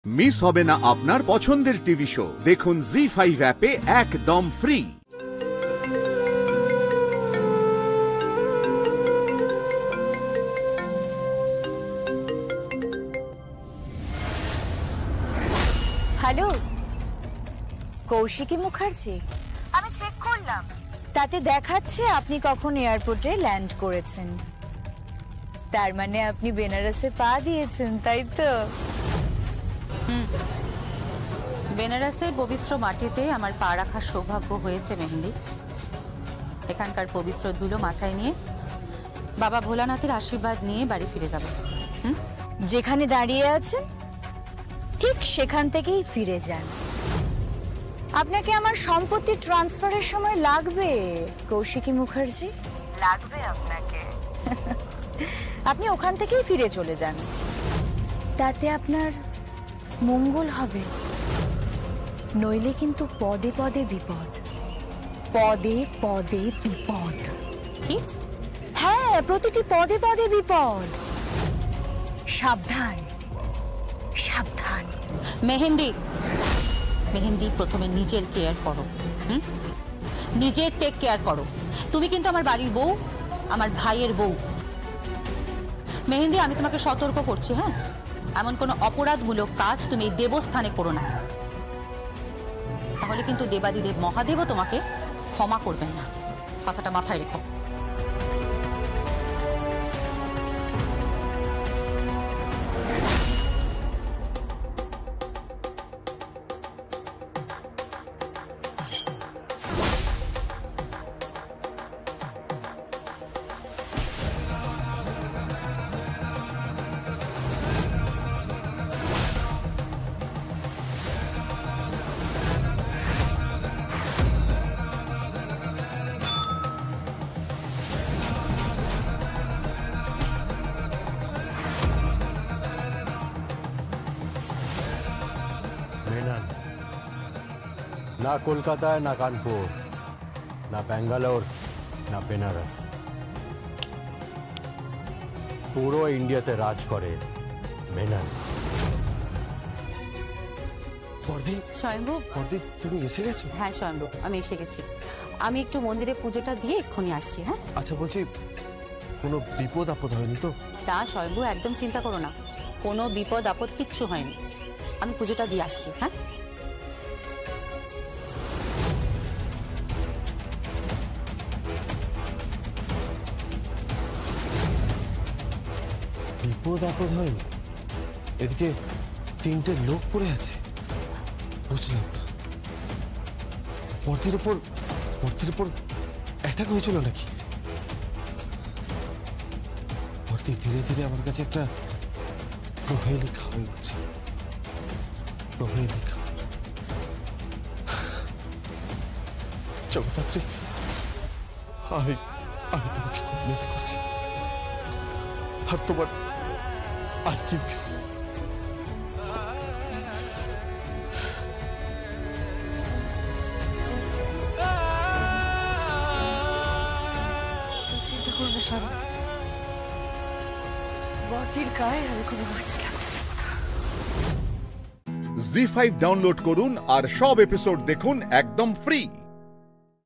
Miss হবে না আপনার পছন্দের টিভি শো। দেখুন জি5 অ্যাপে একদম ফ্রি। হ্যালো, কৌশিকী মুখার্জি। আমি চেক করলাম, তাতে দেখাচ্ছে আপনি কখন এয়ারপোর্টে ল্যান্ড করেছেন। তার মানে আপনি বেনারসে পা দিয়েছেন, তাই তো? বেনারসের পবিত্র মাটিতে আমার পা রাখার সৌভাগ্য হয়েছে মেহেন্দি। এখানকার পবিত্র ধুলো মাথায় নিয়ে বাবা ভোলানাথের আশীর্বাদ নিয়ে বাড়ি ফিরে যাব। যেখানে দাঁড়িয়ে আছেন ঠিক সেখান থেকেই ফিরে যান। আপনাকে আমার সম্পত্তি ট্রান্সফারের সময় লাগবে কৌশিকী মুখার্জি, লাগবে আপনাকে। আপনি ওখান থেকেই ফিরে চলে যান, তাতে আপনার মঙ্গল হবে। নইলে কিন্তু পদে পদে বিপদ, পদে পদে বিপদ। কি? হ্যাঁ, প্রতিটি পদে পদে বিপদ। সাবধান সাবধান। মেহেন্দি, মেহেন্দি, প্রথমে নিজের কেয়ার করো। নিজের টেক কেয়ার করো। তুমি কিন্তু আমার বাড়ির বউ, আমার ভাইয়ের বউ। মেহেন্দি, আমি তোমাকে সতর্ক করছি, হ্যাঁ, এমন কোনো অপরাধমূলক কাজ তুমি এই দেবস্থানে করো না, তাহলে কিন্তু দেবাদিদেব মহাদেবও তোমাকে ক্ষমা করবেন না। কথাটা মাথায় রেখো। না কলকাতায়, না কানপুর, না ব্যাঙ্গালোর, না বেনারস, পুরো ইন্ডিয়াতে রাজ করে মেনন। স্বয়ম্ভু, তুমি এসে গেছো? হ্যাঁ স্বয়ম্ভু, আমি এসে গেছি। আমি একটু মন্দিরে পুজোটা দিয়ে এক্ষুনি আসছি। হ্যাঁ, আচ্ছা, বলছি কোনো বিপদ আপদ হয়নি তো? তা স্বয়ম্ভু, একদম চিন্তা করো না, কোনো বিপদ আপদ কিচ্ছু হয়নি। আমি পুজোটা দিয়ে আসছি। হ্যাঁ, বিপদ আপদ হয়নি? এদিকে তিনটে লোক পড়ে আছে, বুঝলাম না। মূর্তির উপর অ্যাটাক হয়েছিল নাকি? মূর্তি ধীরে ধীরে আমার কাছে একটা প্রহেলিকা হয়ে উঠছে। প্রহেলিকা। জগদ্ধাত্রী, আমি তোমাকে খুব মিস করছি। আর তোমার আইকিউকে চিন্তা করো না সব, বটির গায়ে আমি কোনো মাছ লাগবে। জি5 ডাউনলোড করুন আর সব এপিসোড দেখুন একদম ফ্রি।